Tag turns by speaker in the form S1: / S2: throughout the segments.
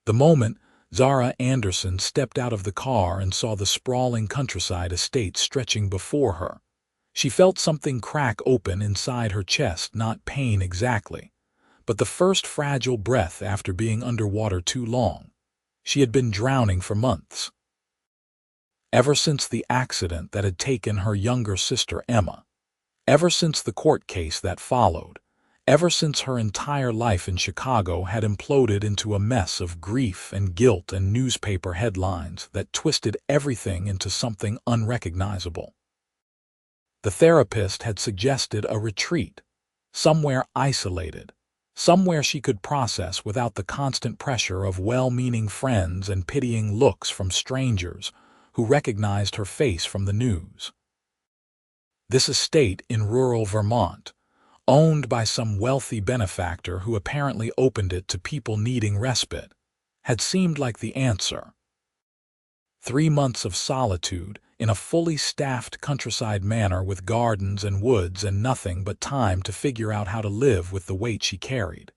S1: The moment Zara Anderson stepped out of the car and saw the sprawling countryside estate stretching before her, she felt something crack open inside her chest, not pain exactly, but the first fragile breath after being underwater too long. She had been drowning for months. Ever since the accident that had taken her younger sister Emma. Ever since the court case that followed. Ever since her entire life in Chicago had imploded into a mess of grief and guilt and newspaper headlines that twisted everything into something unrecognizable. The therapist had suggested a retreat, somewhere isolated, somewhere she could process without the constant pressure of well-meaning friends and pitying looks from strangers who recognized her face from the news. This estate in rural Vermont, owned by some wealthy benefactor who apparently opened it to people needing respite, had seemed like the answer. 3 months of solitude in a fully staffed countryside manor with gardens and woods and nothing but time to figure out how to live with the weight she carried.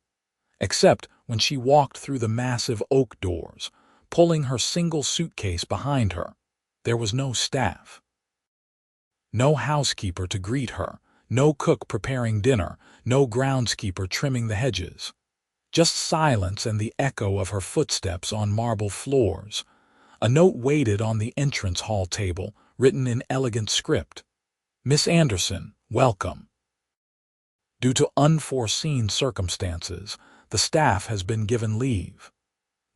S1: Except when she walked through the massive oak doors, pulling her single suitcase behind her, there was no staff. No housekeeper to greet her, no cook preparing dinner, no groundskeeper trimming the hedges. Just silence and the echo of her footsteps on marble floors. A note waited on the entrance hall table, written in elegant script. "Miss Anderson, welcome. Due to unforeseen circumstances, the staff has been given leave.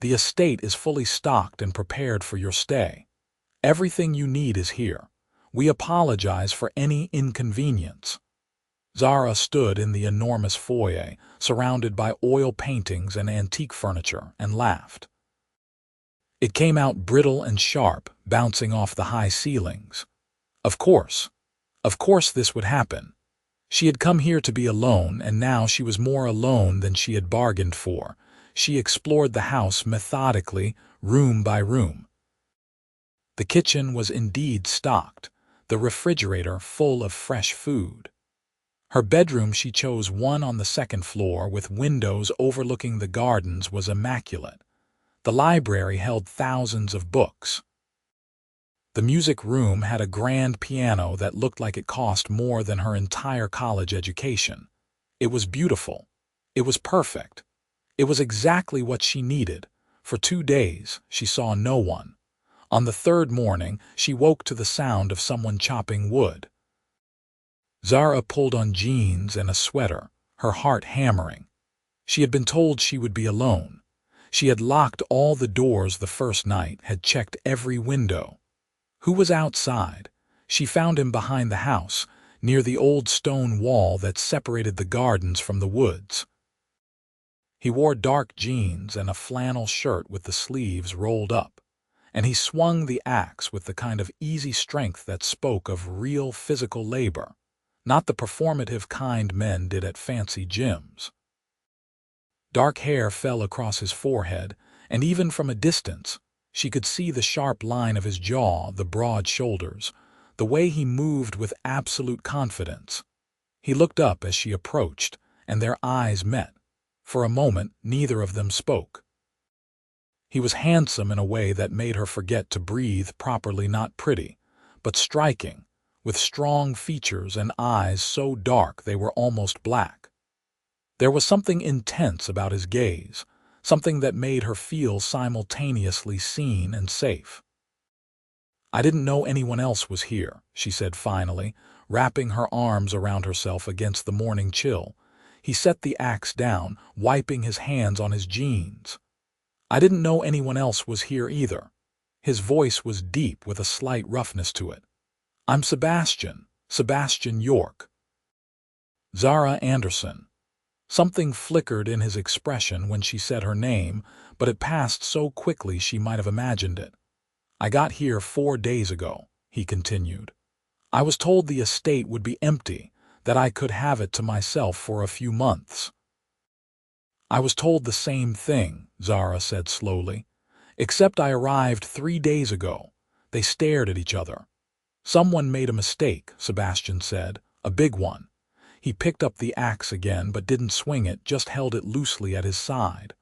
S1: The estate is fully stocked and prepared for your stay. Everything you need is here. We apologize for any inconvenience." Zara stood in the enormous foyer, surrounded by oil paintings and antique furniture, and laughed. It came out brittle and sharp, bouncing off the high ceilings. Of course this would happen. She had come here to be alone, and now she was more alone than she had bargained for. She explored the house methodically, room by room. The kitchen was indeed stocked, the refrigerator full of fresh food. Her bedroom, she chose one on the second floor with windows overlooking the gardens, was immaculate. The library held thousands of books. The music room had a grand piano that looked like it cost more than her entire college education. It was beautiful. It was perfect. It was exactly what she needed. For 2 days, she saw no one. On the third morning, she woke to the sound of someone chopping wood. Zara pulled on jeans and a sweater, her heart hammering. She had been told she would be alone. She had locked all the doors the first night, had checked every window. Who was outside? She found him behind the house, near the old stone wall that separated the gardens from the woods. He wore dark jeans and a flannel shirt with the sleeves rolled up, and he swung the axe with the kind of easy strength that spoke of real physical labor, not the performative kind men did at fancy gyms. Dark hair fell across his forehead, and even from a distance, she could see the sharp line of his jaw, the broad shoulders, the way he moved with absolute confidence. He looked up as she approached, and their eyes met. For a moment, neither of them spoke. He was handsome in a way that made her forget to breathe properly, not pretty, but striking, with strong features and eyes so dark they were almost black. There was something intense about his gaze, something that made her feel simultaneously seen and safe. "I didn't know anyone else was here," she said finally, wrapping her arms around herself against the morning chill. He set the axe down, wiping his hands on his jeans. "I didn't know anyone else was here either." His voice was deep with a slight roughness to it. "I'm Sebastian York." Zara Anderson. Something flickered in his expression when she said her name, but it passed so quickly she might have imagined it. "I got here 4 days ago," he continued. "I was told the estate would be empty, that I could have it to myself for a few months." "I was told the same thing," Zara said slowly, "except I arrived 3 days ago." They stared at each other. "Someone made a mistake," Sebastian said, "a big one." He picked up the axe again but didn't swing it, just held it loosely at his side.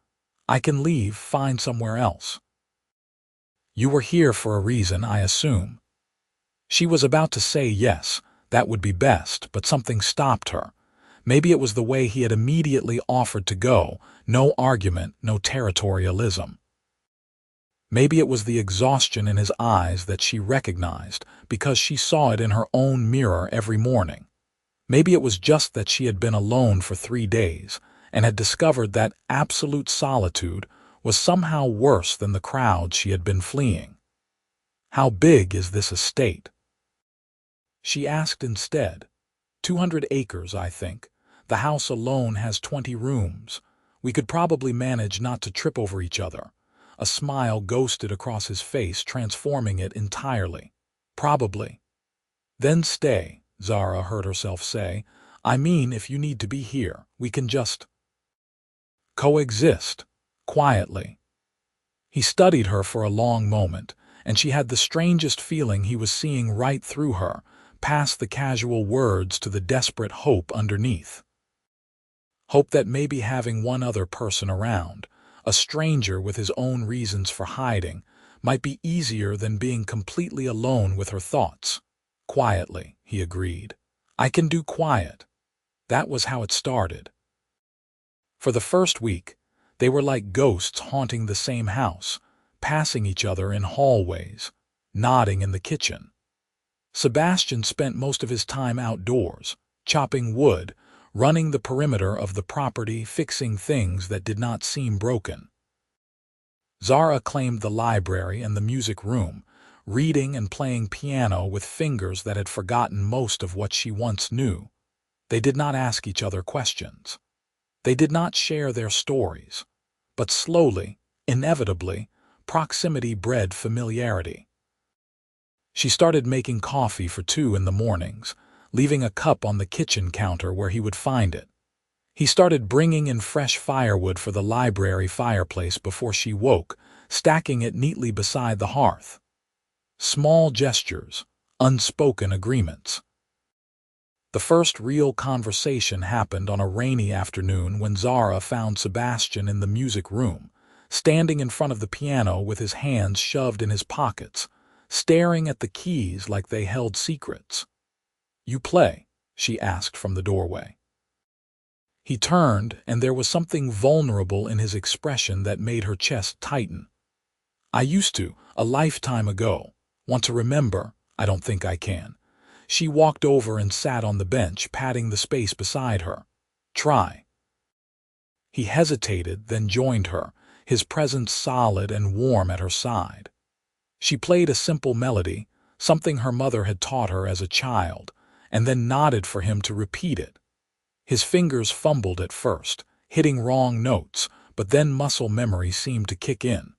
S1: I can leave, find somewhere else. You were here for a reason, I assume. She was about to say yes, that would be best, but something stopped her. Maybe it was the way he had immediately offered to go, no argument, no territorialism. Maybe it was the exhaustion in his eyes that she recognized because she saw it in her own mirror every morning. Maybe it was just that she had been alone for 3 days and had discovered that absolute solitude was somehow worse than the crowd she had been fleeing. How big is this estate? She asked instead. 200 acres, I think. The house alone has 20 rooms. We could probably manage not to trip over each other. A smile ghosted across his face, transforming it entirely. Probably. Then stay, Zara heard herself say. I mean, if you need to be here, we can just coexist, quietly. He studied her for a long moment, and she had the strangest feeling he was seeing right through her, past the casual words to the desperate hope underneath. Hope that maybe having one other person around, a stranger with his own reasons for hiding, might be easier than being completely alone with her thoughts. Quietly, he agreed. I can do quiet. That was how it started. For the first week, they were like ghosts haunting the same house, passing each other in hallways, nodding in the kitchen. Sebastian spent most of his time outdoors, chopping wood, running the perimeter of the property, fixing things that did not seem broken. Zara claimed the library and the music room, reading and playing piano with fingers that had forgotten most of what she once knew. They did not ask each other questions. They did not share their stories. But slowly, inevitably, proximity bred familiarity. She started making coffee for 2 in the mornings, leaving a cup on the kitchen counter where he would find it. He started bringing in fresh firewood for the library fireplace before she woke, stacking it neatly beside the hearth. Small gestures, unspoken agreements. The first real conversation happened on a rainy afternoon when Zara found Sebastian in the music room, standing in front of the piano with his hands shoved in his pockets, staring at the keys like they held secrets. You play? She asked from the doorway. He turned, and there was something vulnerable in his expression that made her chest tighten. I used to, a lifetime ago. Want to remember? I don't think I can. She walked over and sat on the bench, patting the space beside her. Try. He hesitated, then joined her, his presence solid and warm at her side. She played a simple melody, something her mother had taught her as a child, and then nodded for him to repeat it. His fingers fumbled at first, hitting wrong notes, but then muscle memory seemed to kick in.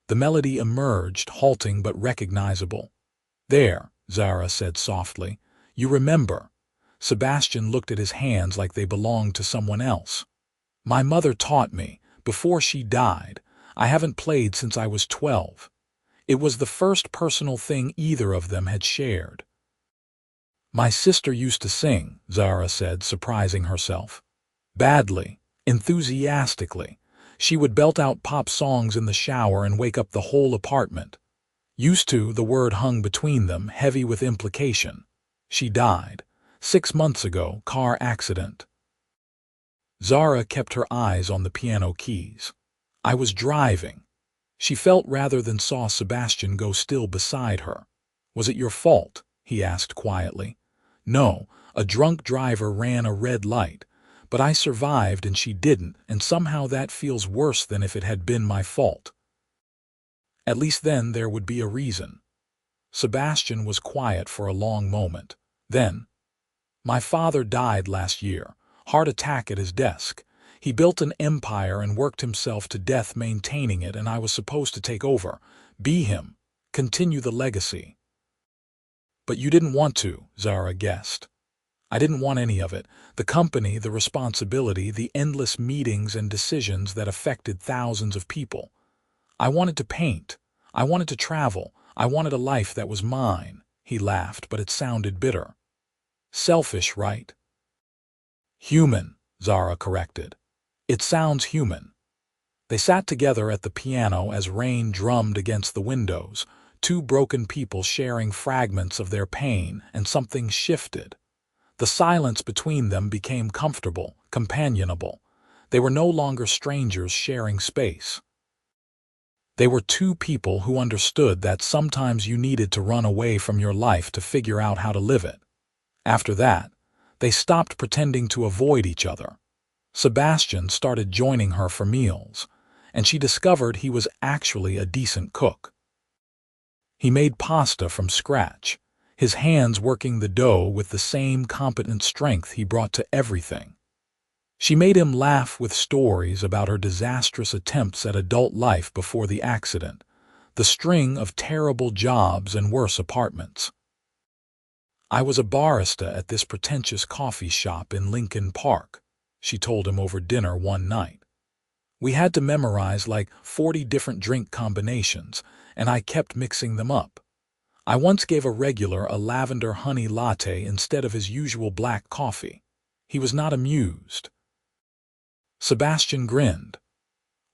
S1: The melody emerged, halting but recognizable. There, Zara said softly. You remember. Sebastian looked at his hands like they belonged to someone else. My mother taught me, before she died. I haven't played since I was 12. It was the first personal thing either of them had shared. My sister used to sing, Zara said, surprising herself. Badly, enthusiastically. She would belt out pop songs in the shower and wake up the whole apartment. Used to, the word hung between them, heavy with implication. She died. 6 months ago, car accident. Zara kept her eyes on the piano keys. I was driving. She felt rather than saw Sebastian go still beside her. Was it your fault? He asked quietly. No, a drunk driver ran a red light. But I survived and she didn't, and somehow that feels worse than if it had been my fault. At least then there would be a reason. Sebastian was quiet for a long moment. Then, my father died last year, heart attack at his desk. He built an empire and worked himself to death maintaining it, and I was supposed to take over, be him, continue the legacy. But you didn't want to, Zara guessed. I didn't want any of it. The company, the responsibility, the endless meetings and decisions that affected thousands of people. I wanted to paint. I wanted to travel. I wanted a life that was mine. He laughed, but it sounded bitter. Selfish, right? Human, Zara corrected. It sounds human. They sat together at the piano as rain drummed against the windows, two broken people sharing fragments of their pain, and something shifted. The silence between them became comfortable, companionable. They were no longer strangers sharing space. They were two people who understood that sometimes you needed to run away from your life to figure out how to live it. After that, they stopped pretending to avoid each other. Sebastian started joining her for meals, and she discovered he was actually a decent cook. He made pasta from scratch, his hands working the dough with the same competent strength he brought to everything. She made him laugh with stories about her disastrous attempts at adult life before the accident, the string of terrible jobs and worse apartments. "I was a barista at this pretentious coffee shop in Lincoln Park," she told him over dinner one night. "We had to memorize like 40 different drink combinations, and I kept mixing them up. I once gave a regular a lavender honey latte instead of his usual black coffee. He was not amused." Sebastian grinned.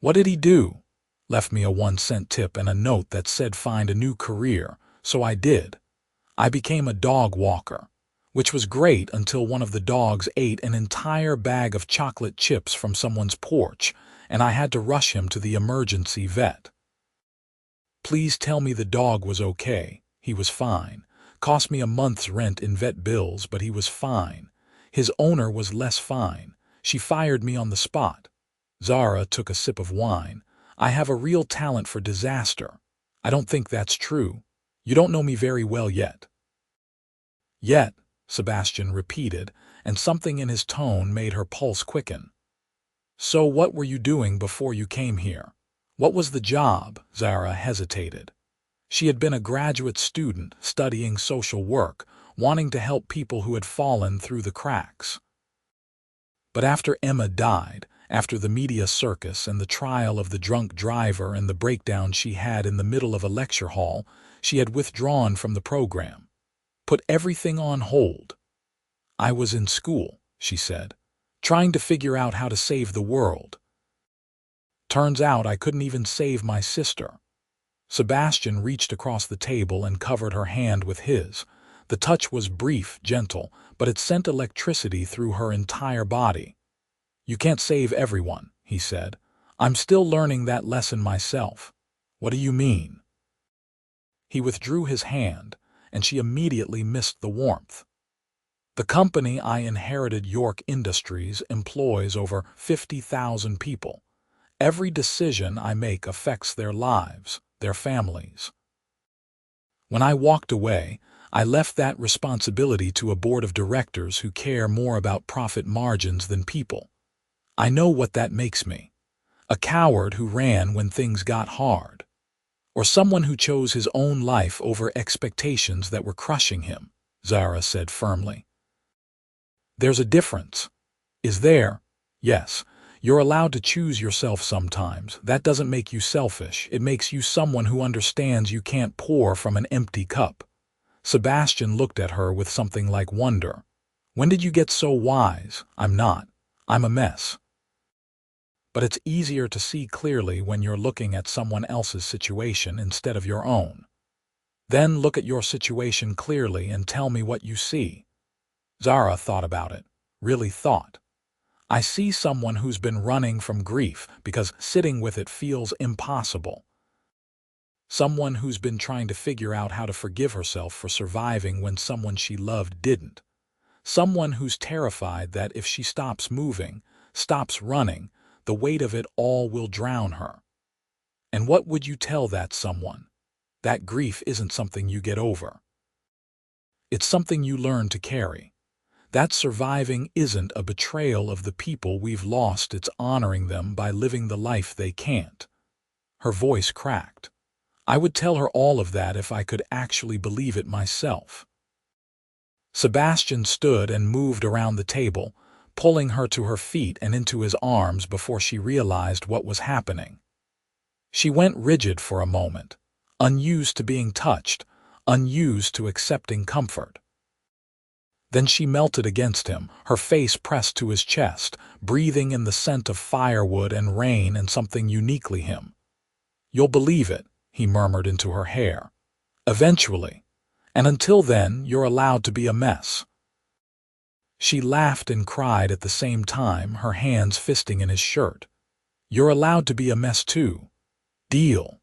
S1: "What did he do?" "Left me a 1-cent tip and a note that said find a new career, so I did. I became a dog walker, which was great until one of the dogs ate an entire bag of chocolate chips from someone's porch, and I had to rush him to the emergency vet. Please tell me the dog was okay." "He was fine. Cost me a month's rent in vet bills, but he was fine. His owner was less fine. She fired me on the spot." Zara took a sip of wine. "I have a real talent for disaster." "I don't think that's true. You don't know me very well yet." "Yet," Sebastian repeated, and something in his tone made her pulse quicken. "So what were you doing before you came here? What was the job?" Zara hesitated. She had been a graduate student studying social work, wanting to help people who had fallen through the cracks. But after Emma died, after the media circus and the trial of the drunk driver and the breakdown she had in the middle of a lecture hall, she had withdrawn from the program. Put everything on hold. "I was in school," she said, "trying to figure out how to save the world. Turns out I couldn't even save my sister." Sebastian reached across the table and covered her hand with his. The touch was brief, gentle, but it sent electricity through her entire body. "You can't save everyone," he said. "I'm still learning that lesson myself." "What do you mean?" He withdrew his hand, and she immediately missed the warmth. "The company I inherited, York Industries, employs over 50,000 people. Every decision I make affects their lives, their families. When I walked away, I left that responsibility to a board of directors who care more about profit margins than people. I know what that makes me. A coward who ran when things got hard. Or someone who chose his own life over expectations that were crushing him," Zara said firmly. "There's a difference." "Is there?" "Yes. You're allowed to choose yourself sometimes. That doesn't make you selfish. It makes you someone who understands you can't pour from an empty cup." Sebastian looked at her with something like wonder. "When did you get so wise?" "I'm not. I'm a mess." But it's easier to see clearly when you're looking at someone else's situation instead of your own. Then look at your situation clearly and tell me what you see. Zara thought about it, really thought. "I see someone who's been running from grief because sitting with it feels impossible. Someone who's been trying to figure out how to forgive herself for surviving when someone she loved didn't. Someone who's terrified that if she stops moving, stops running, the weight of it all will drown her. And what would you tell that someone? That grief isn't something you get over. It's something you learn to carry. That surviving isn't a betrayal of the people we've lost, it's honoring them by living the life they can't." Her voice cracked. "I would tell her all of that if I could actually believe it myself." Sebastian stood and moved around the table, pulling her to her feet and into his arms before she realized what was happening. She went rigid for a moment, unused to being touched, unused to accepting comfort. Then she melted against him, her face pressed to his chest, breathing in the scent of firewood and rain and something uniquely him. "You'll believe it," he murmured into her hair. "Eventually. And until then, you're allowed to be a mess." She laughed and cried at the same time, her hands fisting in his shirt. "You're allowed to be a mess too. Deal."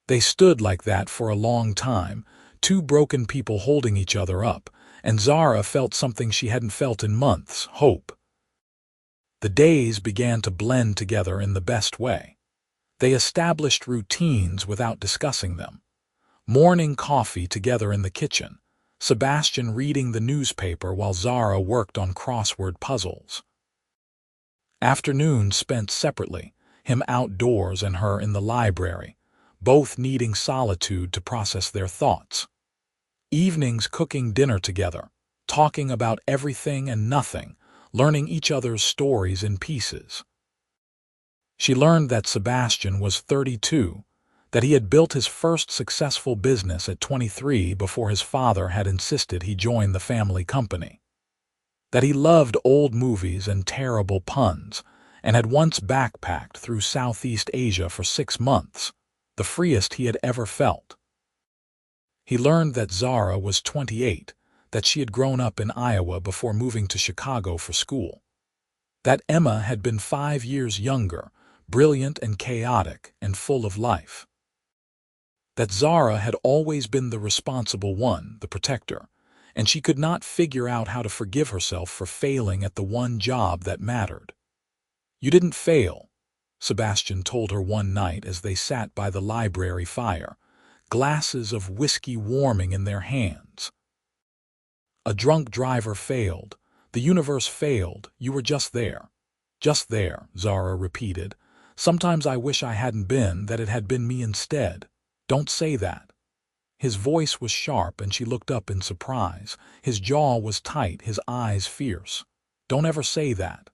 S1: They stood like that for a long time, two broken people holding each other up, and Zara felt something she hadn't felt in months: hope. The days began to blend together in the best way. They established routines without discussing them. Morning coffee together in the kitchen, Sebastian reading the newspaper while Zara worked on crossword puzzles. Afternoons spent separately, him outdoors and her in the library, both needing solitude to process their thoughts. Evenings cooking dinner together, talking about everything and nothing, learning each other's stories in pieces. She learned that Sebastian was 32, that he had built his first successful business at 23 before his father had insisted he join the family company. That he loved old movies and terrible puns, and had once backpacked through Southeast Asia for 6 months, the freest he had ever felt. He learned that Zara was 28, that she had grown up in Iowa before moving to Chicago for school. That Emma had been 5 years younger, brilliant and chaotic and full of life. That Zara had always been the responsible one, the protector, and she could not figure out how to forgive herself for failing at the one job that mattered. "You didn't fail," Sebastian told her one night as they sat by the library fire, glasses of whiskey warming in their hands. "A drunk driver failed. The universe failed. You were just there." "Just there," Zara repeated. "Sometimes I wish I hadn't been, that it had been me instead." "Don't say that." His voice was sharp and she looked up in surprise. His jaw was tight, his eyes fierce. "Don't ever say that."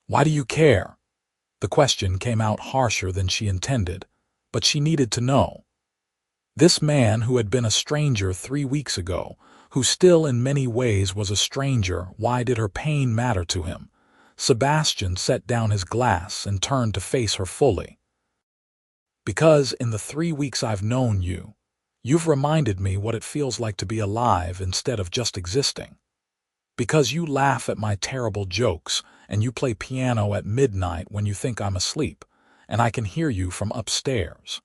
S1: "Why do you care?" The question came out harsher than she intended, but she needed to know. This man who had been a stranger 3 weeks ago, who still in many ways was a stranger, why did her pain matter to him? Sebastian set down his glass and turned to face her fully. "Because in the 3 weeks I've known you, you've reminded me what it feels like to be alive instead of just existing. Because you laugh at my terrible jokes, and you play piano at midnight when you think I'm asleep, and I can hear you from upstairs.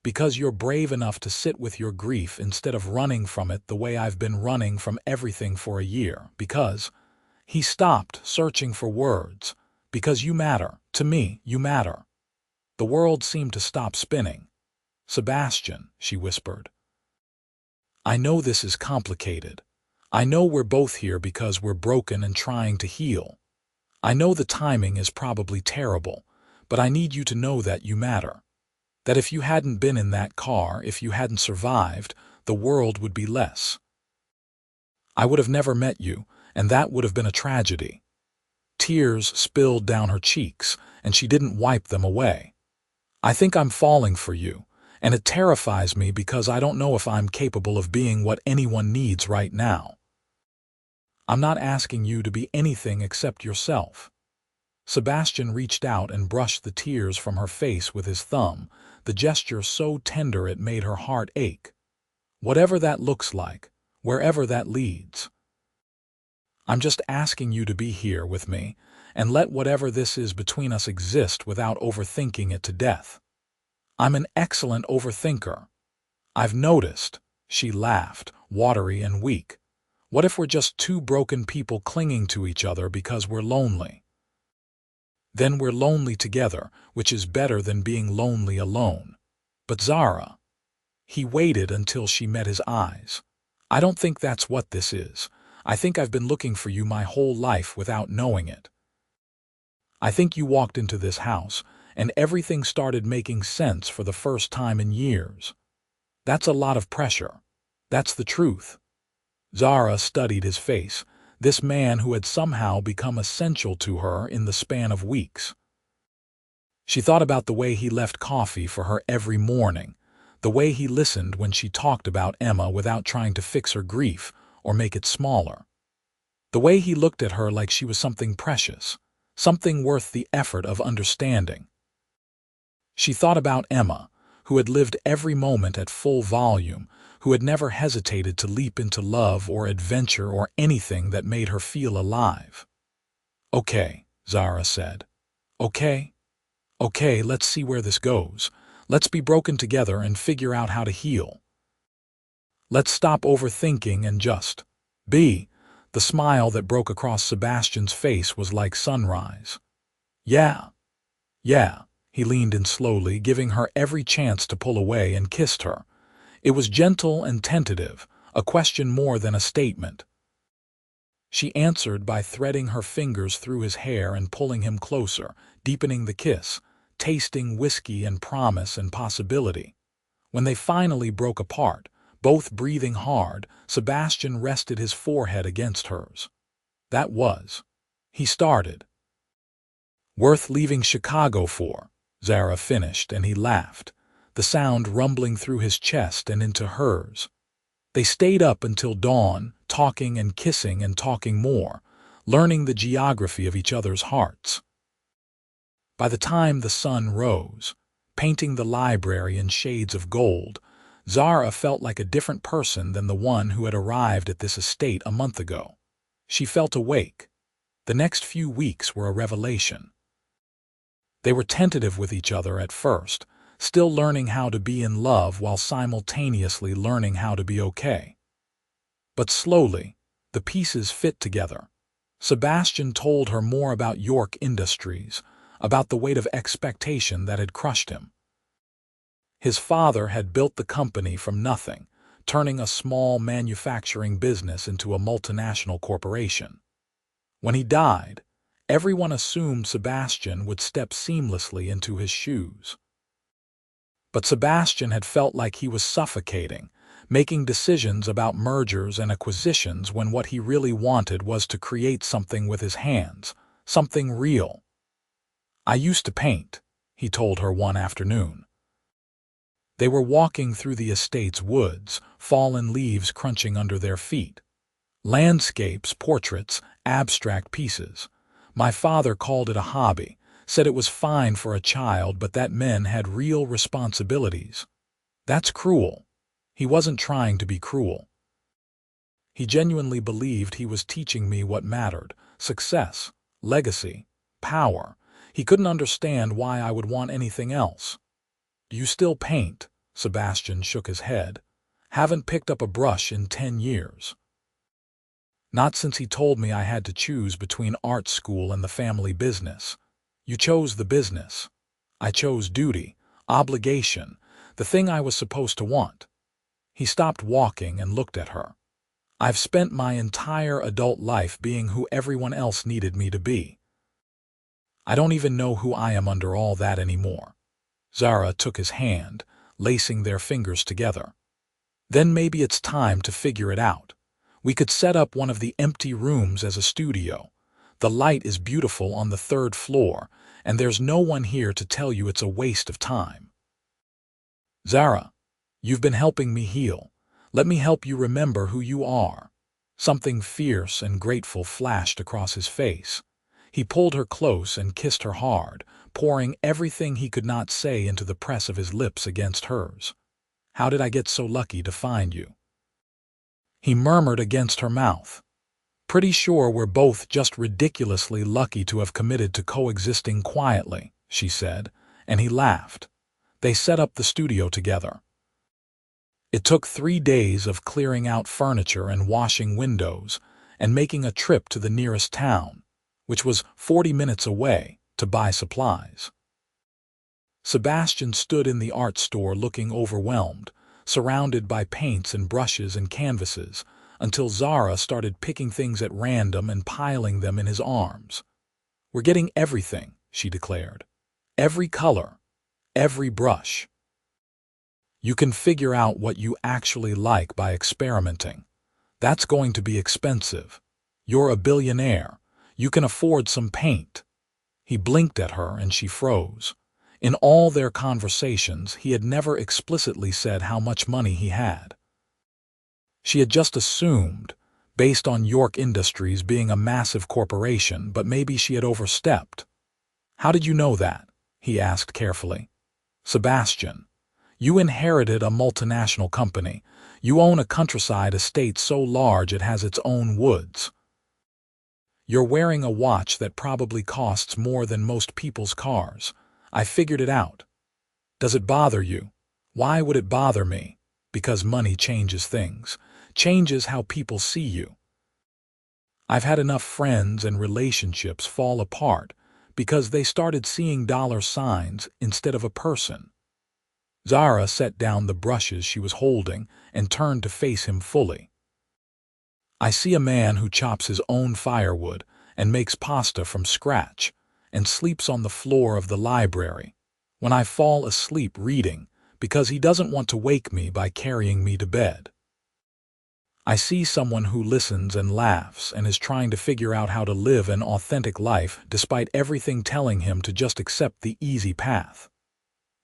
S1: Because you're brave enough to sit with your grief instead of running from it the way I've been running from everything for a year. Because—" He stopped, searching for words. "Because you matter. To me, you matter." The world seemed to stop spinning. "Sebastian," she whispered, "I know this is complicated. I know we're both here because we're broken and trying to heal. I know the timing is probably terrible, but I need you to know that you matter. That if you hadn't been in that car, if you hadn't survived, the world would be less. I would have never met you, and that would have been a tragedy." Tears spilled down her cheeks, and she didn't wipe them away. "I think I'm falling for you, and it terrifies me because I don't know if I'm capable of being what anyone needs right now. I'm not asking you to be anything except yourself." Sebastian reached out and brushed the tears from her face with his thumb, the gesture so tender it made her heart ache. "Whatever that looks like, wherever that leads. I'm just asking you to be here with me, and let whatever this is between us exist without overthinking it to death. I'm an excellent overthinker. I've noticed." She laughed, watery and weak. "What if we're just two broken people clinging to each other because we're lonely? Then we're lonely together, which is better than being lonely alone." "But Zara—" He waited until she met his eyes. "I don't think that's what this is. I think I've been looking for you my whole life without knowing it. I think you walked into this house, and everything started making sense for the first time in years. That's a lot of pressure. That's the truth." Zara studied his face, this man who had somehow become essential to her in the span of weeks. She thought about the way he left coffee for her every morning, the way he listened when she talked about Emma without trying to fix her grief, or make it smaller. The way he looked at her like she was something precious, something worth the effort of understanding. She thought about Emma, who had lived every moment at full volume, who had never hesitated to leap into love or adventure or anything that made her feel alive. "Okay," Zara said. "Okay? Okay, let's see where this goes. Let's be broken together and figure out how to heal. Let's stop overthinking and just be." The smile that broke across Sebastian's face was like sunrise. "Yeah, yeah." He leaned in slowly, giving her every chance to pull away, and kissed her. It was gentle and tentative, a question more than a statement. She answered by threading her fingers through his hair and pulling him closer, deepening the kiss, tasting whiskey and promise and possibility. When they finally broke apart, both breathing hard, Sebastian rested his forehead against hers. "That was," he started. "Worth leaving Chicago for," Zara finished, and he laughed, the sound rumbling through his chest and into hers. They stayed up until dawn, talking and kissing and talking more, learning the geography of each other's hearts. By the time the sun rose, painting the library in shades of gold, Zara felt like a different person than the one who had arrived at this estate a month ago. She felt awake. The next few weeks were a revelation. They were tentative with each other at first, still learning how to be in love while simultaneously learning how to be okay. But slowly, the pieces fit together. Sebastian told her more about York Industries, about the weight of expectation that had crushed him. His father had built the company from nothing, turning a small manufacturing business into a multinational corporation. When he died, everyone assumed Sebastian would step seamlessly into his shoes. But Sebastian had felt like he was suffocating, making decisions about mergers and acquisitions when what he really wanted was to create something with his hands, something real. "I used to paint," he told her one afternoon. They were walking through the estate's woods, fallen leaves crunching under their feet. Landscapes, portraits, abstract pieces. "My father called it a hobby, said it was fine for a child, but that men had real responsibilities. That's cruel." He wasn't trying to be cruel. He genuinely believed he was teaching me what mattered: success, legacy, power. He couldn't understand why I would want anything else. "Do you still paint?" Sebastian shook his head. "Haven't picked up a brush in 10 years. Not since he told me I had to choose between art school and the family business." "You chose the business." "I chose duty, obligation, the thing I was supposed to want." He stopped walking and looked at her. "I've spent my entire adult life being who everyone else needed me to be. I don't even know who I am under all that anymore." Zara took his hand, lacing their fingers together. "Then maybe it's time to figure it out. We could set up one of the empty rooms as a studio. The light is beautiful on the 3rd floor, and there's no one here to tell you it's a waste of time." "Zara, you've been helping me heal. Let me help you remember who you are." Something fierce and grateful flashed across his face. He pulled her close and kissed her hard, pouring everything he could not say into the press of his lips against hers. "How did I get so lucky to find you?" He murmured against her mouth. "Pretty sure we're both just ridiculously lucky to have committed to coexisting quietly," she said, and he laughed. They set up the studio together. It took 3 days of clearing out furniture and washing windows, and making a trip to the nearest town, which was 40 minutes away, to buy supplies. Sebastian stood in the art store looking overwhelmed, surrounded by paints and brushes and canvases, until Zara started picking things at random and piling them in his arms. "We're getting everything," she declared. "Every color, every brush. You can figure out what you actually like by experimenting. That's going to be expensive. You're a billionaire. You can afford some paint." He blinked at her and she froze. In all their conversations, he had never explicitly said how much money he had. She had just assumed, based on York Industries being a massive corporation, but maybe she had overstepped. How did you know that? He asked carefully. Sebastian, you inherited a multinational company. You own a countryside estate so large it has its own woods. You're wearing a watch that probably costs more than most people's cars. I figured it out. Does it bother you? Why would it bother me? Because money changes things, changes how people see you. I've had enough friends and relationships fall apart because they started seeing dollar signs instead of a person. Zara set down the brushes she was holding and turned to face him fully. I see a man who chops his own firewood and makes pasta from scratch and sleeps on the floor of the library when I fall asleep reading because he doesn't want to wake me by carrying me to bed. I see someone who listens and laughs and is trying to figure out how to live an authentic life despite everything telling him to just accept the easy path.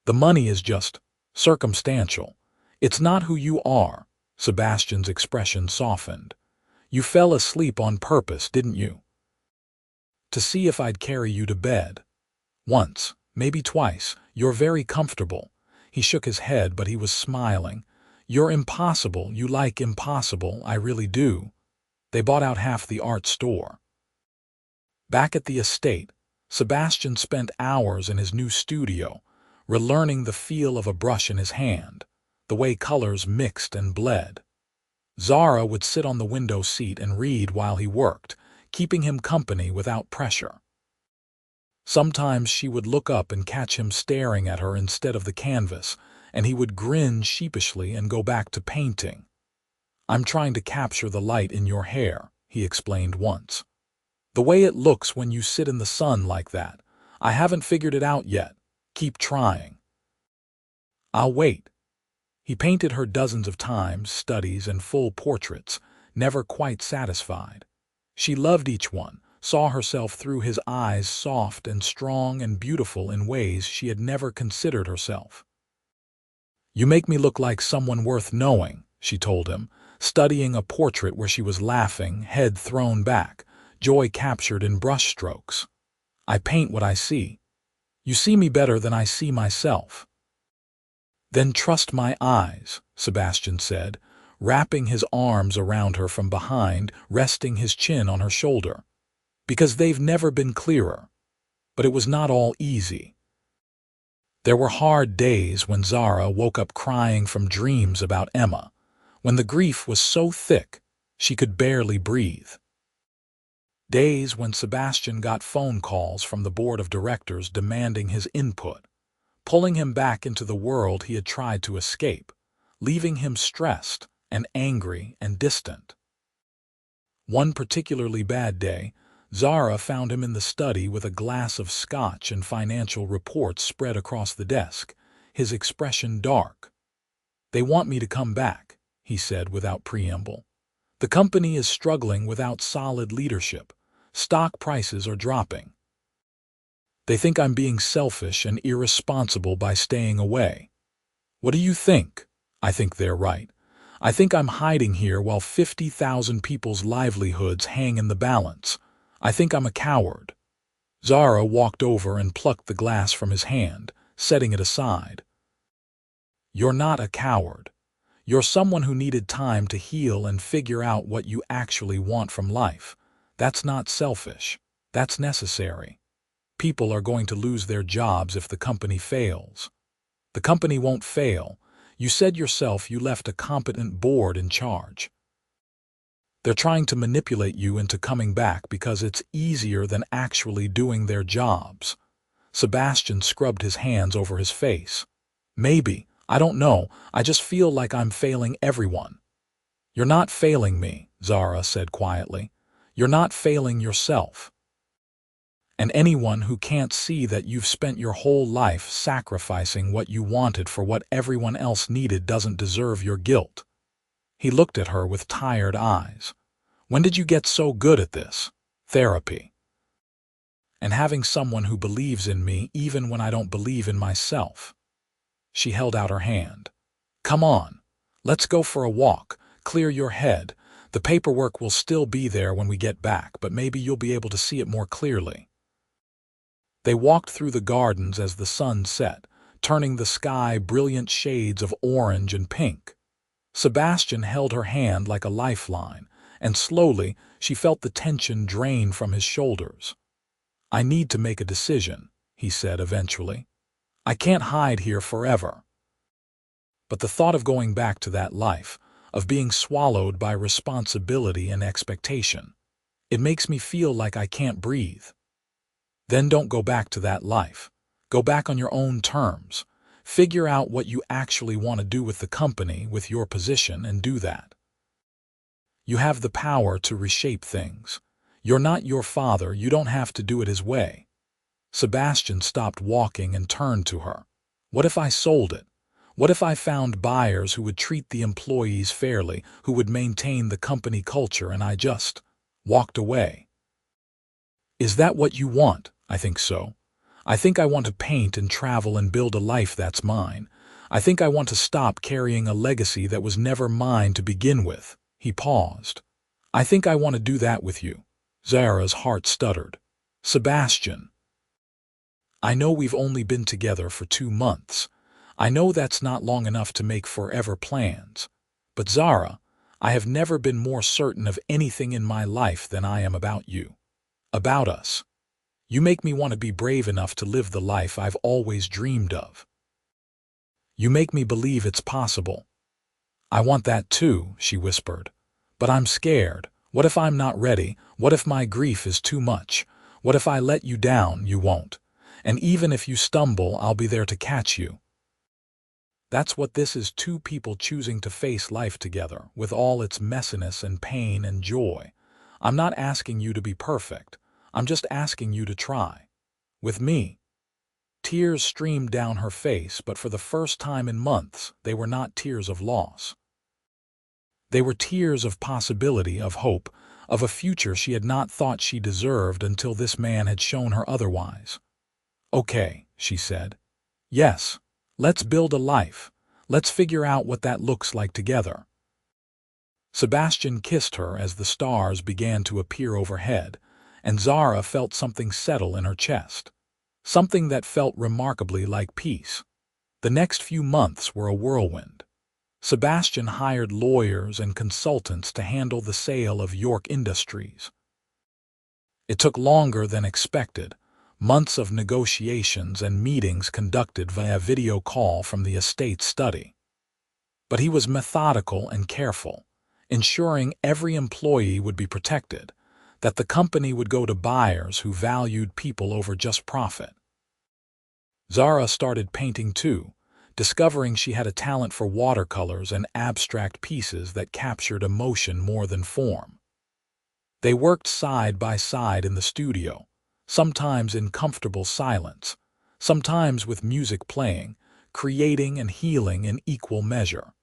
S1: The money is just circumstantial. It's not who you are. Sebastian's expression softened. You fell asleep on purpose, didn't you? To see if I'd carry you to bed. Once, maybe twice. You're very comfortable. He shook his head, but he was smiling. You're impossible. You like impossible. I really do. They bought out half the art store. Back at the estate, Sebastian spent hours in his new studio, relearning the feel of a brush in his hand, the way colors mixed and bled. Zara would sit on the window seat and read while he worked, keeping him company without pressure. Sometimes she would look up and catch him staring at her instead of the canvas, and he would grin sheepishly and go back to painting. I'm trying to capture the light in your hair, he explained once. The way it looks when you sit in the sun like that. I haven't figured it out yet. Keep trying. I'll wait. He painted her dozens of times, studies and full portraits, never quite satisfied. She loved each one, saw herself through his eyes, soft and strong and beautiful in ways she had never considered herself. You make me look like someone worth knowing, she told him, studying a portrait where she was laughing, head thrown back, joy captured in brushstrokes. I paint what I see. You see me better than I see myself. Then trust my eyes, Sebastian said, wrapping his arms around her from behind, resting his chin on her shoulder. Because they've never been clearer. But it was not all easy. There were hard days when Zara woke up crying from dreams about Emma, when the grief was so thick she could barely breathe. Days when Sebastian got phone calls from the board of directors demanding his input, pulling him back into the world he had tried to escape, leaving him stressed and angry and distant. One particularly bad day, Zara found him in the study with a glass of scotch and financial reports spread across the desk, his expression dark. They want me to come back, he said without preamble. The company is struggling without solid leadership. Stock prices are dropping. They think I'm being selfish and irresponsible by staying away. What do you think? I think they're right. I think I'm hiding here while 50,000 people's livelihoods hang in the balance. I think I'm a coward. Zara walked over and plucked the glass from his hand, setting it aside. You're not a coward. You're someone who needed time to heal and figure out what you actually want from life. That's not selfish. That's necessary. People are going to lose their jobs if the company fails. The company won't fail. You said yourself you left a competent board in charge. They're trying to manipulate you into coming back because it's easier than actually doing their jobs. Sebastian scrubbed his hands over his face. Maybe, I don't know, I just feel like I'm failing everyone. You're not failing me, Zara said quietly. You're not failing yourself. And anyone who can't see that you've spent your whole life sacrificing what you wanted for what everyone else needed doesn't deserve your guilt. He looked at her with tired eyes. When did you get so good at this? Therapy. And having someone who believes in me even when I don't believe in myself. She held out her hand. Come on. Let's go for a walk. Clear your head. The paperwork will still be there when we get back, but maybe you'll be able to see it more clearly." They walked through the gardens as the sun set, turning the sky brilliant shades of orange and pink. Sebastian held her hand like a lifeline, and slowly she felt the tension drain from his shoulders. "I need to make a decision," he said eventually. "I can't hide here forever." But the thought of going back to that life, of being swallowed by responsibility and expectation, it makes me feel like I can't breathe. Then don't go back to that life. Go back on your own terms. Figure out what you actually want to do with the company, with your position, and do that. You have the power to reshape things. You're not your father, you don't have to do it his way. Sebastian stopped walking and turned to her. "What if I sold it? What if I found buyers who would treat the employees fairly, who would maintain the company culture, and I just walked away?" "Is that what you want?" "I think so. I think I want to paint and travel and build a life that's mine. I think I want to stop carrying a legacy that was never mine to begin with." He paused. "I think I want to do that with you." Zara's heart stuttered. "Sebastian, I know we've only been together for 2 months. I know that's not long enough to make forever plans. But Zara, I have never been more certain of anything in my life than I am about you. About us. You make me want to be brave enough to live the life I've always dreamed of. You make me believe it's possible." "I want that too," she whispered. "But I'm scared. What if I'm not ready? What if my grief is too much? What if I let you down? You won't. And even if you stumble, I'll be there to catch you." That's what this is: 2 people choosing to face life together, with all its messiness and pain and joy. I'm not asking you to be perfect. I'm just asking you to try. With me. Tears streamed down her face, but for the first time in months, they were not tears of loss. They were tears of possibility, of hope, of a future she had not thought she deserved until this man had shown her otherwise. "Okay," she said. "Yes, let's build a life. Let's figure out what that looks like together." Sebastian kissed her as the stars began to appear overhead, and Zara felt something settle in her chest. Something that felt remarkably like peace. The next few months were a whirlwind. Sebastian hired lawyers and consultants to handle the sale of York Industries. It took longer than expected, months of negotiations and meetings conducted via video call from the estate study. But he was methodical and careful, ensuring every employee would be protected, that the company would go to buyers who valued people over just profit. Zara started painting too, discovering she had a talent for watercolors and abstract pieces that captured emotion more than form. They worked side by side in the studio, sometimes in comfortable silence, sometimes with music playing, creating and healing in equal measure.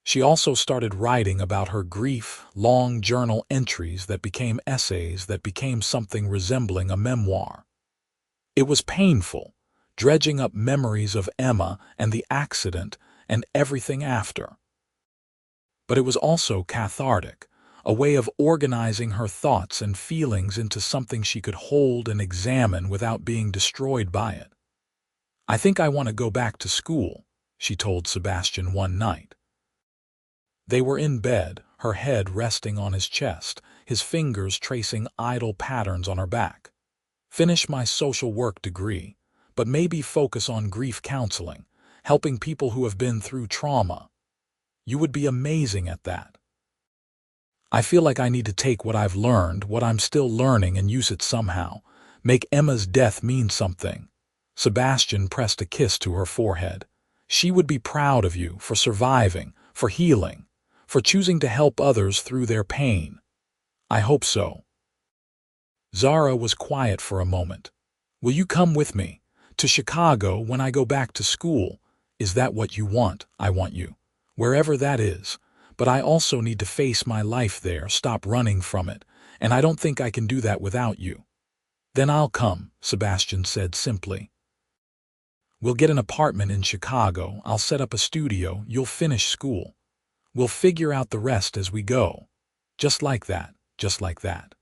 S1: She also started writing about her grief, long journal entries that became essays that became something resembling a memoir. It was painful, dredging up memories of Emma and the accident and everything after. But it was also cathartic, a way of organizing her thoughts and feelings into something she could hold and examine without being destroyed by it. "I think I want to go back to school," she told Sebastian one night. They were in bed, her head resting on his chest, his fingers tracing idle patterns on her back. "Finish my social work degree, but maybe focus on grief counseling, helping people who have been through trauma. You would be amazing at that." "I feel like I need to take what I've learned, what I'm still learning, and use it somehow. Make Emma's death mean something." Sebastian pressed a kiss to her forehead. "She would be proud of you for surviving, for healing, for choosing to help others through their pain." "I hope so." Zara was quiet for a moment. "Will you come with me? To Chicago when I go back to school?" "Is that what you want?" "I want you. Wherever that is. But I also need to face my life there, stop running from it, and I don't think I can do that without you." "Then I'll come," Sebastian said simply. "We'll get an apartment in Chicago, I'll set up a studio, you'll finish school. We'll figure out the rest as we go." Just like that, just like that.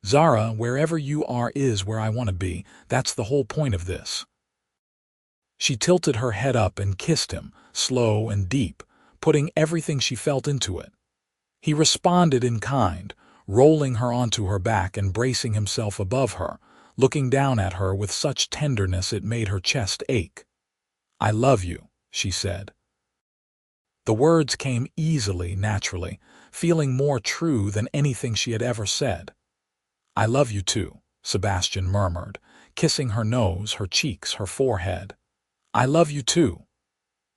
S1: Zara, wherever you are is where I want to be. That's the whole point of this. She tilted her head up and kissed him, slow and deep, putting everything she felt into it. He responded in kind, rolling her onto her back and bracing himself above her, looking down at her with such tenderness it made her chest ache. "I love you," she said. The words came easily, naturally, feeling more true than anything she had ever said. "I love you too," Sebastian murmured, kissing her nose, her cheeks, her forehead. "I love you too."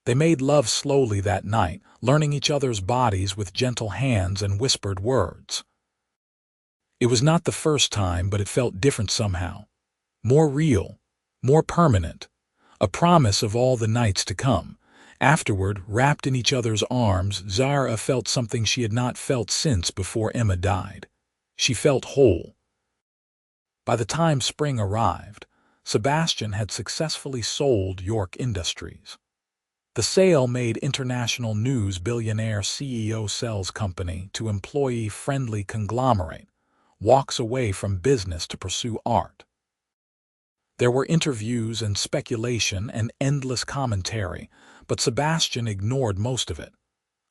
S1: They made love slowly that night, learning each other's bodies with gentle hands and whispered words. It was not the first time, but it felt different somehow. More real, more permanent, a promise of all the nights to come. Afterward, wrapped in each other's arms, Zara felt something she had not felt since before Emma died. She felt whole. By the time spring arrived, Sebastian had successfully sold York Industries. The sale made international news. Billionaire CEO sells company to employee-friendly conglomerate, walks away from business to pursue art. There were interviews and speculation and endless commentary, but Sebastian ignored most of it.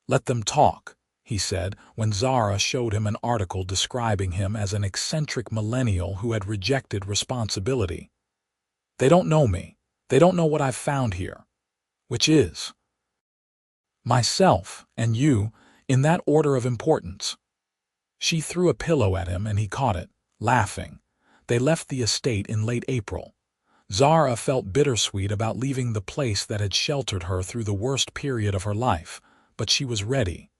S1: "Let them talk," he said when Zara showed him an article describing him as an eccentric millennial who had rejected responsibility. "They don't know me. They don't know what I've found here." "Which is?" "Myself and you, in that order of importance." She threw a pillow at him and he caught it, laughing. They left the estate in late April. Zara felt bittersweet about leaving the place that had sheltered her through the worst period of her life, but she was ready.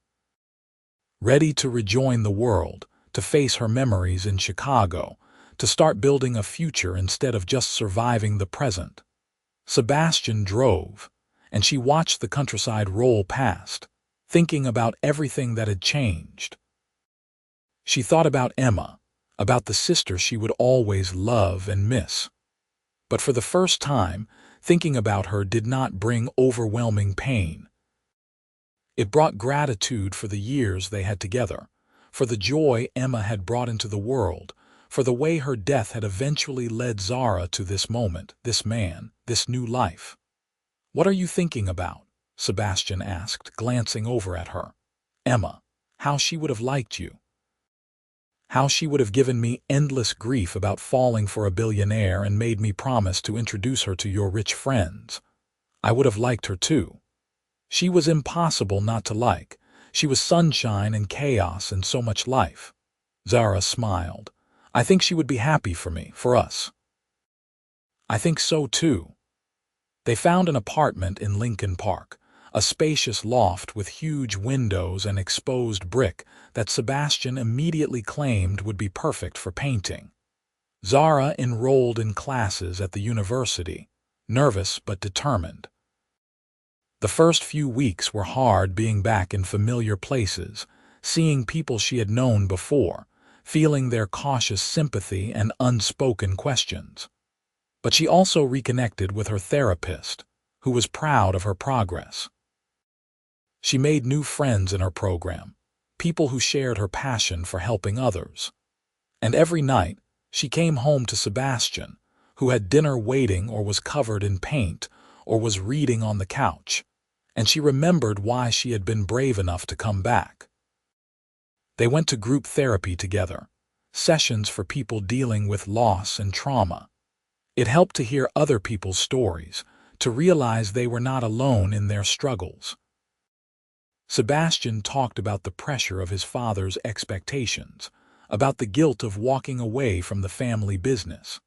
S1: Ready to rejoin the world, to face her memories in Chicago, to start building a future instead of just surviving the present. Sebastian drove, and she watched the countryside roll past, thinking about everything that had changed. She thought about Emma, about the sister she would always love and miss. But for the first time, thinking about her did not bring overwhelming pain. It brought gratitude for the years they had together, for the joy Emma had brought into the world, for the way her death had eventually led Zara to this moment, this man, this new life. "What are you thinking about?" Sebastian asked, glancing over at her. "Emma, how she would have liked you. How she would have given me endless grief about falling for a billionaire and made me promise to introduce her to your rich friends. I would have liked her too. She was impossible not to like. She was sunshine and chaos and so much life." Zara smiled. "I think she would be happy for me, for us." "I think so too." They found an apartment in Lincoln Park, a spacious loft with huge windows and exposed brick that Sebastian immediately claimed would be perfect for painting. Zara enrolled in classes at the university, nervous but determined. The first few weeks were hard, being back in familiar places, seeing people she had known before, feeling their cautious sympathy and unspoken questions. But she also reconnected with her therapist, who was proud of her progress. She made new friends in her program, people who shared her passion for helping others. And every night, she came home to Sebastian, who had dinner waiting or was covered in paint or was reading on the couch, and she remembered why she had been brave enough to come back. They went to group therapy together, sessions for people dealing with loss and trauma. It helped to hear other people's stories, to realize they were not alone in their struggles. Sebastian talked about the pressure of his father's expectations, about the guilt of walking away from the family business.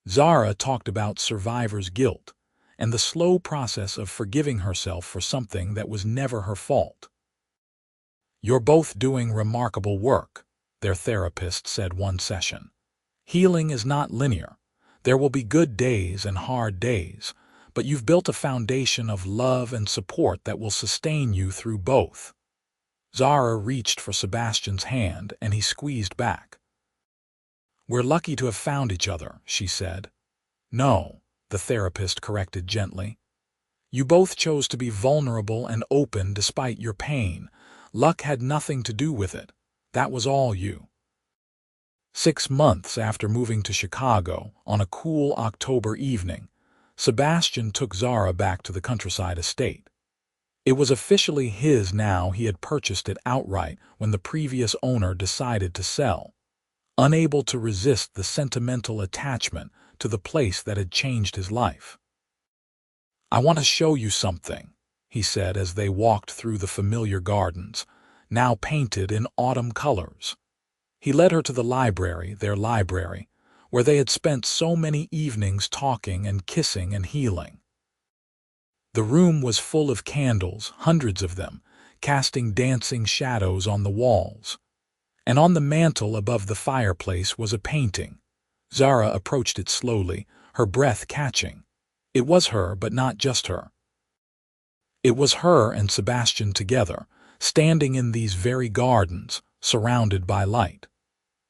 S1: Zara talked about survivor's guilt and the slow process of forgiving herself for something that was never her fault. "You're both doing remarkable work," their therapist said one session. "Healing is not linear. There will be good days and hard days, but you've built a foundation of love and support that will sustain you through both." Zara reached for Sebastian's hand and he squeezed back. "We're lucky to have found each other," she said. "No," the therapist corrected gently. "You both chose to be vulnerable and open despite your pain. Luck had nothing to do with it. That was all you. 6 months after moving to Chicago, on a cool October evening, Sebastian took Zara back to the countryside estate. It was officially his now. He had purchased it outright when the previous owner decided to sell, unable to resist the sentimental attachment to the place that had changed his life. "I want to show you something," he said as they walked through the familiar gardens, now painted in autumn colors. He led her to the library, their library, where they had spent so many evenings talking and kissing and healing. The room was full of candles, hundreds of them, casting dancing shadows on the walls. And on the mantel above the fireplace was a painting. Zara approached it slowly, her breath catching. It was her, but not just her. It was her and Sebastian together, standing in these very gardens, surrounded by light.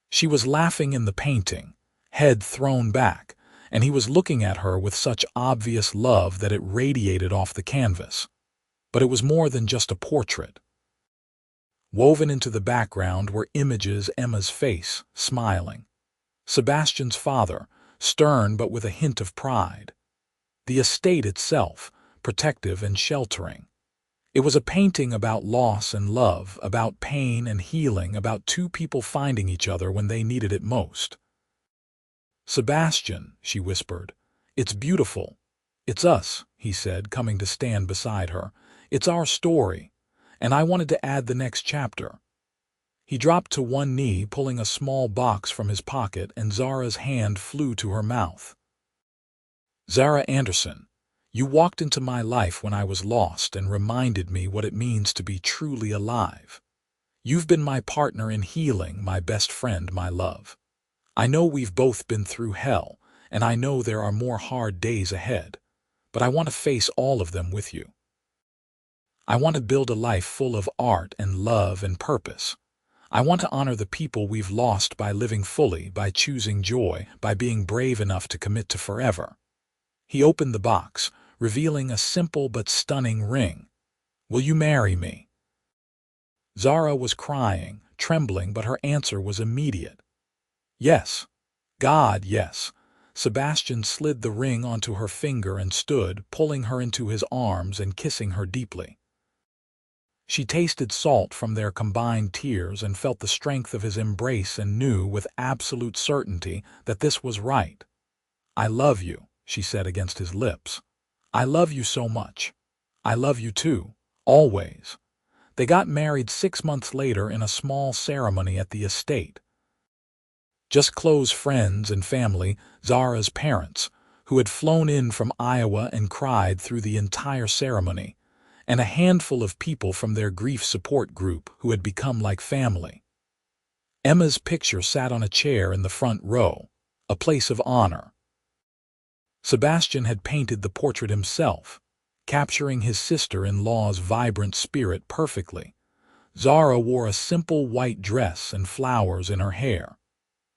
S1: She was laughing in the painting, head thrown back, and he was looking at her with such obvious love that it radiated off the canvas. But it was more than just a portrait. Woven into the background were images: Emma's face, smiling; Sebastian's father, stern but with a hint of pride; the estate itself, protective and sheltering. It was a painting about loss and love, about pain and healing, about two people finding each other when they needed it most. "Sebastian," she whispered, "it's beautiful." "It's us," he said, coming to stand beside her. "It's our story, and I wanted to add the next chapter." He dropped to one knee, pulling a small box from his pocket, and Zara's hand flew to her mouth. "Zara Anderson, you walked into my life when I was lost and reminded me what it means to be truly alive. You've been my partner in healing, my best friend, my love. I know we've both been through hell, and I know there are more hard days ahead, but I want to face all of them with you. I want to build a life full of art and love and purpose. I want to honor the people we've lost by living fully, by choosing joy, by being brave enough to commit to forever." He opened the box, revealing a simple but stunning ring. "Will you marry me?" Zara was crying, trembling, but her answer was immediate. "Yes. God, yes." Sebastian slid the ring onto her finger and stood, pulling her into his arms and kissing her deeply. She tasted salt from their combined tears and felt the strength of his embrace and knew with absolute certainty that this was right. "I love you," she said against his lips. "I love you so much. I love you too, always." They got married 6 months later in a small ceremony at the estate. Just close friends and family, Zara's parents, who had flown in from Iowa and cried through the entire ceremony, and a handful of people from their grief support group who had become like family. Emma's picture sat on a chair in the front row, a place of honor. Sebastian had painted the portrait himself, capturing his sister-in-law's vibrant spirit perfectly. Zara wore a simple white dress and flowers in her hair.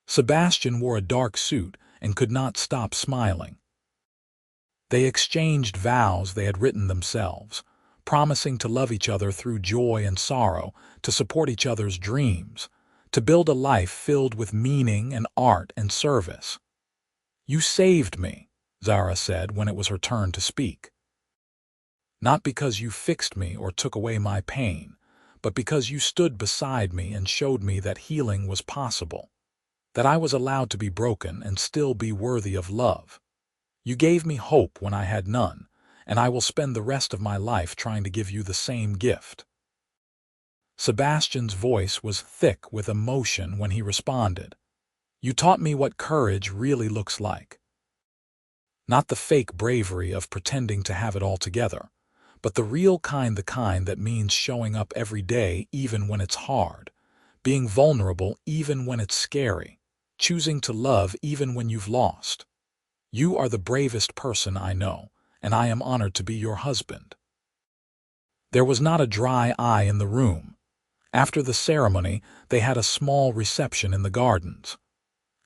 S1: Sebastian wore a dark suit and could not stop smiling. They exchanged vows they had written themselves, promising to love each other through joy and sorrow, to support each other's dreams, to build a life filled with meaning and art and service. "You saved me," Zara said when it was her turn to speak. "Not because you fixed me or took away my pain, but because you stood beside me and showed me that healing was possible, that I was allowed to be broken and still be worthy of love. You gave me hope when I had none, and I will spend the rest of my life trying to give you the same gift." Sebastian's voice was thick with emotion when he responded. "You taught me what courage really looks like. Not the fake bravery of pretending to have it all together, but the real kind, the kind that means showing up every day even when it's hard, being vulnerable even when it's scary, choosing to love even when you've lost. You are the bravest person I know, and I am honored to be your husband." There was not a dry eye in the room. After the ceremony, they had a small reception in the gardens.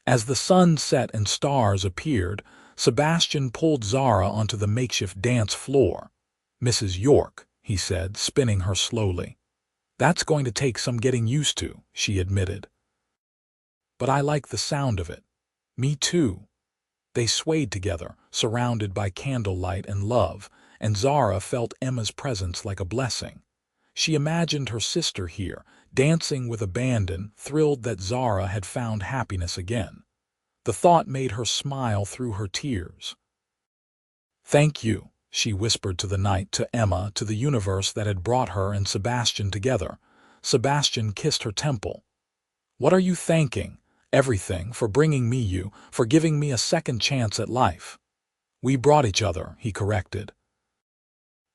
S1: As the sun set and stars appeared, Sebastian pulled Zara onto the makeshift dance floor. "Mrs. York," he said, spinning her slowly. That's going to take some getting used to, she admitted. But I like the sound of it. Me too. They swayed together, surrounded by candlelight and love, and Zara felt Emma's presence like a blessing. She imagined her sister here, dancing with abandon, thrilled that Zara had found happiness again. The thought made her smile through her tears. "Thank you," she whispered to the night, to Emma, to the universe that had brought her and Sebastian together. Sebastian kissed her temple. "What are you thanking?" "Everything, for bringing me you, for giving me a second chance at life." "We brought each other," he corrected.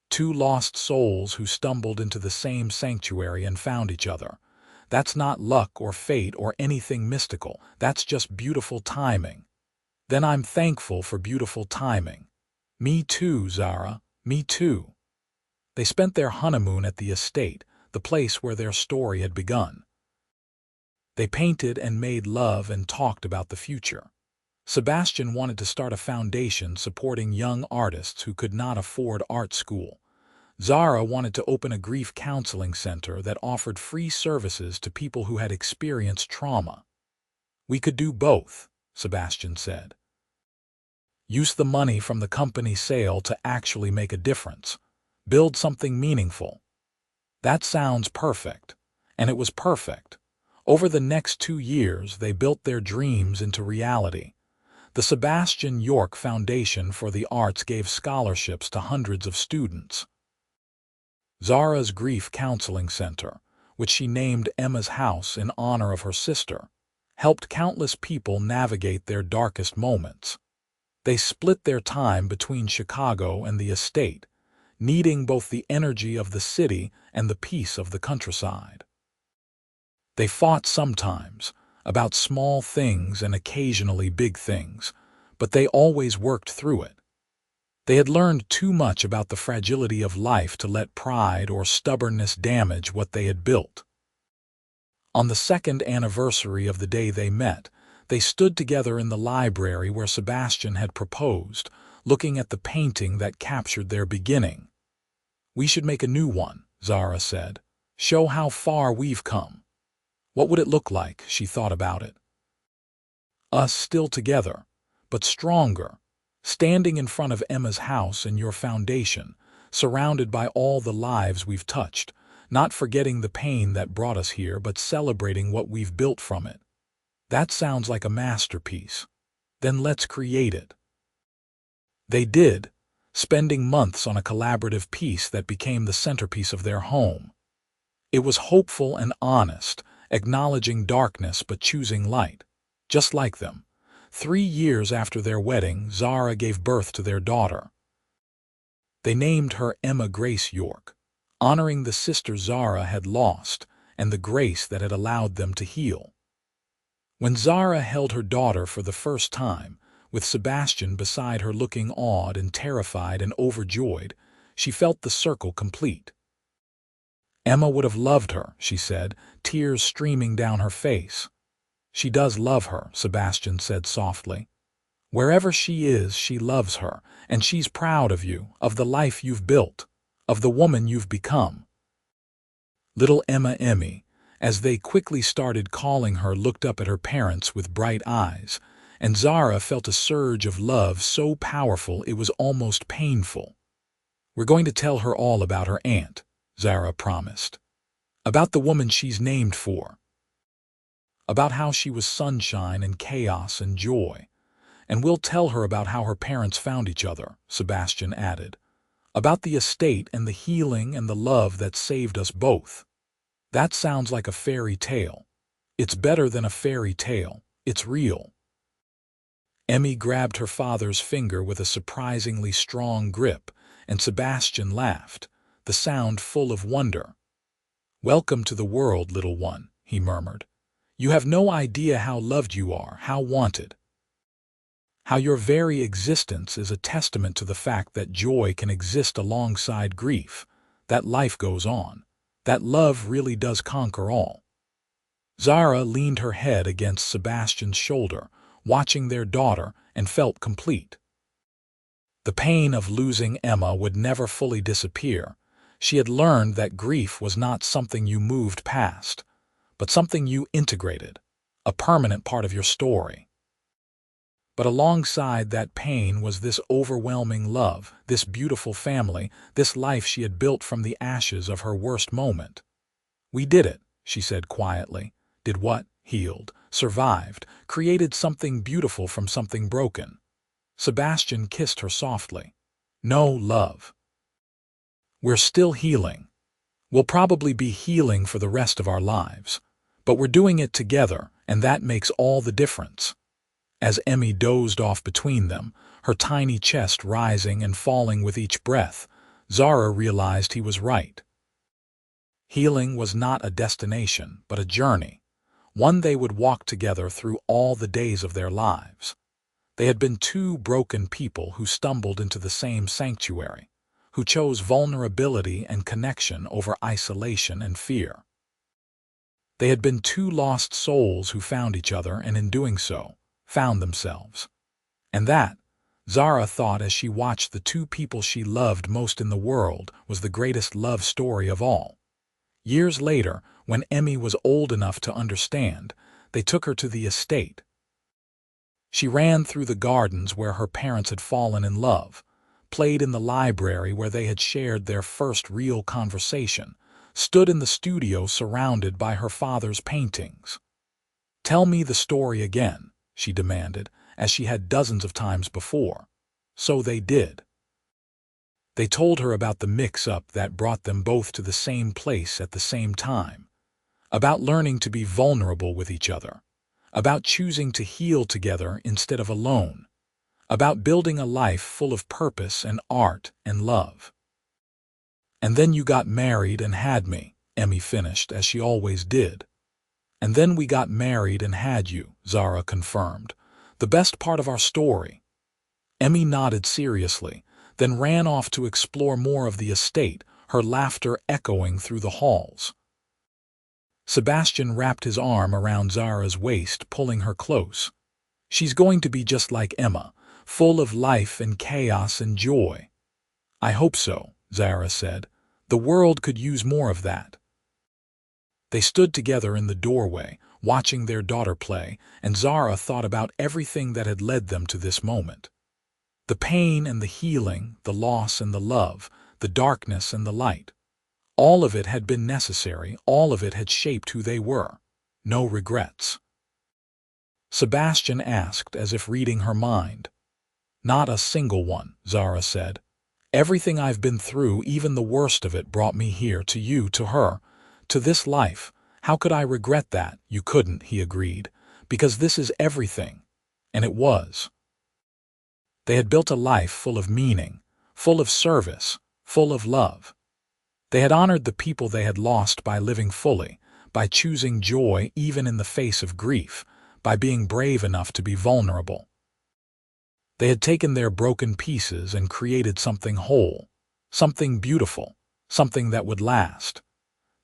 S1: Two lost souls who stumbled into the same sanctuary and found each other. That's not luck or fate or anything mystical. That's just beautiful timing. Then I'm thankful for beautiful timing. Me too, Zara. Me too. They spent their honeymoon at the estate, the place where their story had begun. They painted and made love and talked about the future. Sebastian wanted to start a foundation supporting young artists who could not afford art school. Zara wanted to open a grief counseling center that offered free services to people who had experienced trauma. "We could do both," Sebastian said. "Use the money from the company sale to actually make a difference. Build something meaningful." That sounds perfect. And it was perfect. Over the next 2 years, they built their dreams into reality. The Sebastian York Foundation for the Arts gave scholarships to hundreds of students. Zara's Grief Counseling Center, which she named Emma's House in honor of her sister, helped countless people navigate their darkest moments. They split their time between Chicago and the estate, needing both the energy of the city and the peace of the countryside. They fought sometimes, about small things and occasionally big things, but they always worked through it. They had learned too much about the fragility of life to let pride or stubbornness damage what they had built. On the second anniversary of the day they met, they stood together in the library where Sebastian had proposed, looking at the painting that captured their beginning. "We should make a new one," Zara said. "Show how far we've come." What would it look like? She thought about it. Us still together, but stronger, standing in front of Emma's house and your foundation, surrounded by all the lives we've touched, not forgetting the pain that brought us here, but celebrating what we've built from it. That sounds like a masterpiece. Then let's create it. They did, spending months on a collaborative piece that became the centerpiece of their home. It was hopeful and honest, acknowledging darkness but choosing light, just like them. 3 years after their wedding, Zara gave birth to their daughter. They named her Emma Grace York, honoring the sister Zara had lost and the grace that had allowed them to heal. When Zara held her daughter for the first time, with Sebastian beside her looking awed and terrified and overjoyed, she felt the circle complete. "Emma would have loved her," she said, tears streaming down her face. "She does love her," Sebastian said softly. "Wherever she is, she loves her, and she's proud of you, of the life you've built, of the woman you've become." Little Emmy, as they quickly started calling her, looked up at her parents with bright eyes, and Zara felt a surge of love so powerful it was almost painful. "We're going to tell her all about her aunt," Zara promised. "About the woman she's named for. About how she was sunshine and chaos and joy. And we'll tell her about how her parents found each other," Sebastian added. "About the estate and the healing and the love that saved us both." "That sounds like a fairy tale." "It's better than a fairy tale. It's real." Emmy grabbed her father's finger with a surprisingly strong grip, and Sebastian laughed, the sound full of wonder. "Welcome to the world, little one," he murmured. "You have no idea how loved you are, how wanted. How your very existence is a testament to the fact that joy can exist alongside grief, that life goes on, that love really does conquer all." Zara leaned her head against Sebastian's shoulder, watching their daughter, and felt complete. The pain of losing Emma would never fully disappear. She had learned that grief was not something you moved past, but something you integrated, a permanent part of your story. But alongside that pain was this overwhelming love, this beautiful family, this life she had built from the ashes of her worst moment. "We did it," she said quietly. "Did what? Healed, survived, created something beautiful from something broken." Sebastian kissed her softly. "No, love. We're still healing. We'll probably be healing for the rest of our lives. But we're doing it together, and that makes all the difference." As Emmy dozed off between them, her tiny chest rising and falling with each breath, Zara realized he was right. Healing was not a destination, but a journey, one they would walk together through all the days of their lives. They had been two broken people who stumbled into the same sanctuary, who chose vulnerability and connection over isolation and fear. They had been two lost souls who found each other and in doing so, found themselves. And that, Zara thought as she watched the two people she loved most in the world, was the greatest love story of all. Years later, when Emmy was old enough to understand, they took her to the estate. She ran through the gardens where her parents had fallen in love, played in the library where they had shared their first real conversation, stood in the studio surrounded by her father's paintings. "Tell me the story again," she demanded, as she had dozens of times before. So they did. They told her about the mix-up that brought them both to the same place at the same time, about learning to be vulnerable with each other, about choosing to heal together instead of alone, about building a life full of purpose and art and love. "And then you got married and had me," Emmy finished, as she always did. "And then we got married and had you," Zara confirmed. "The best part of our story." Emmy nodded seriously, then ran off to explore more of the estate, her laughter echoing through the halls. Sebastian wrapped his arm around Zara's waist, pulling her close. "She's going to be just like Emma, full of life and chaos and joy." "I hope so," Zara said. "The world could use more of that." They stood together in the doorway, watching their daughter play, and Zara thought about everything that had led them to this moment. The pain and the healing, the loss and the love, the darkness and the light. All of it had been necessary, all of it had shaped who they were. No regrets. Sebastian asked, as if reading her mind. "Not a single one," Zara said. "Everything I've been through, even the worst of it, brought me here, to you, to her, to this life. How could I regret that?" "You couldn't," he agreed, "because this is everything." And it was. They had built a life full of meaning, full of service, full of love. They had honored the people they had lost by living fully, by choosing joy even in the face of grief, by being brave enough to be vulnerable. They had taken their broken pieces and created something whole, something beautiful, something that would last.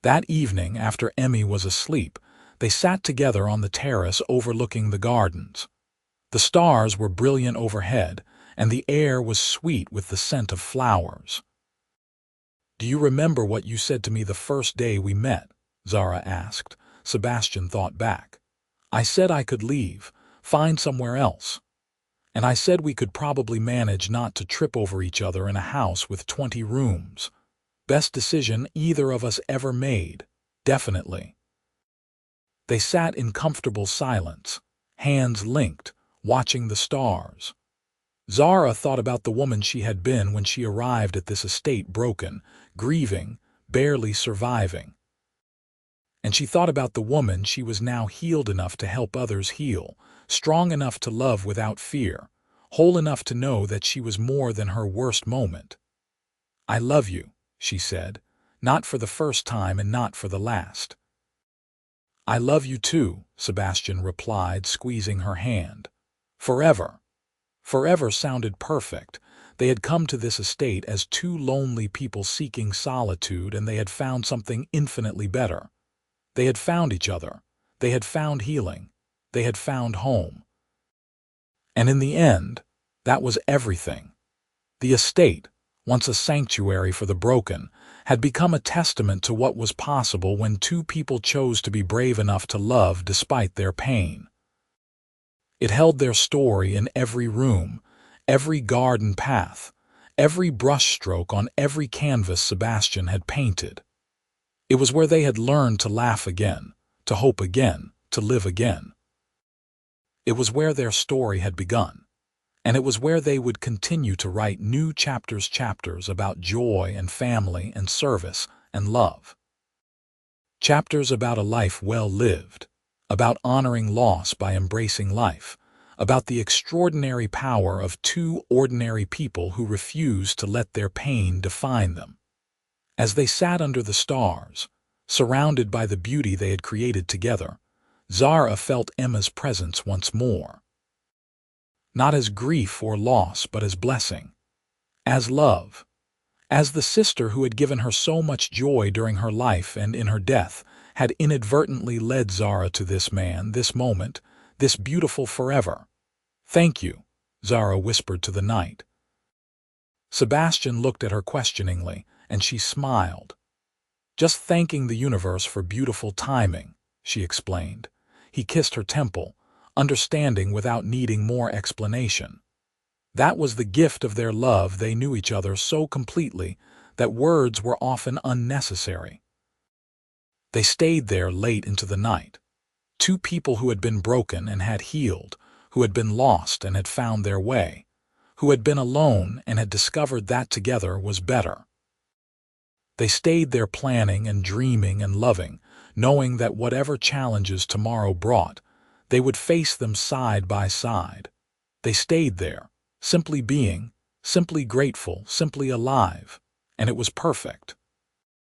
S1: That evening, after Emmy was asleep, they sat together on the terrace overlooking the gardens. The stars were brilliant overhead, and the air was sweet with the scent of flowers. "Do you remember what you said to me the first day we met?" Zara asked. Sebastian thought back. "I said I could leave, find somewhere else. And I said we could probably manage not to trip over each other in a house with 20 rooms. Best decision either of us ever made, definitely." They sat in comfortable silence, hands linked, watching the stars. Zara thought about the woman she had been when she arrived at this estate, broken, grieving, barely surviving. And she thought about the woman she was now, healed enough to help others heal, strong enough to love without fear, whole enough to know that she was more than her worst moment. "I love you," she said, not for the first time and not for the last. "I love you too," Sebastian replied, squeezing her hand. "Forever." Forever sounded perfect. They had come to this estate as two lonely people seeking solitude, and they had found something infinitely better. They had found each other. They had found healing. They had found home. And in the end, that was everything. The estate, once a sanctuary for the broken, had become a testament to what was possible when two people chose to be brave enough to love despite their pain. It held their story in every room, every garden path, every brushstroke on every canvas Sebastian had painted. It was where they had learned to laugh again, to hope again, to live again. It was where their story had begun, and it was where they would continue to write new chapters about joy and family and service and love. Chapters about a life well lived, about honoring loss by embracing life, about the extraordinary power of two ordinary people who refused to let their pain define them. As they sat under the stars, surrounded by the beauty they had created together, Zara felt Emma's presence once more. Not as grief or loss, but as blessing, as love, as the sister who had given her so much joy during her life and in her death had inadvertently led Zara to this man, this moment, this beautiful forever. "Thank you," Zara whispered to the night. Sebastian looked at her questioningly, and she smiled. "Just thanking the universe for beautiful timing," she explained. He kissed her temple, understanding without needing more explanation. That was the gift of their love. They knew each other so completely that words were often unnecessary. They stayed there late into the night. Two people who had been broken and had healed, who had been lost and had found their way, who had been alone and had discovered that together was better. They stayed there planning and dreaming and loving, knowing that whatever challenges tomorrow brought, they would face them side by side. They stayed there, simply being, simply grateful, simply alive, and it was perfect.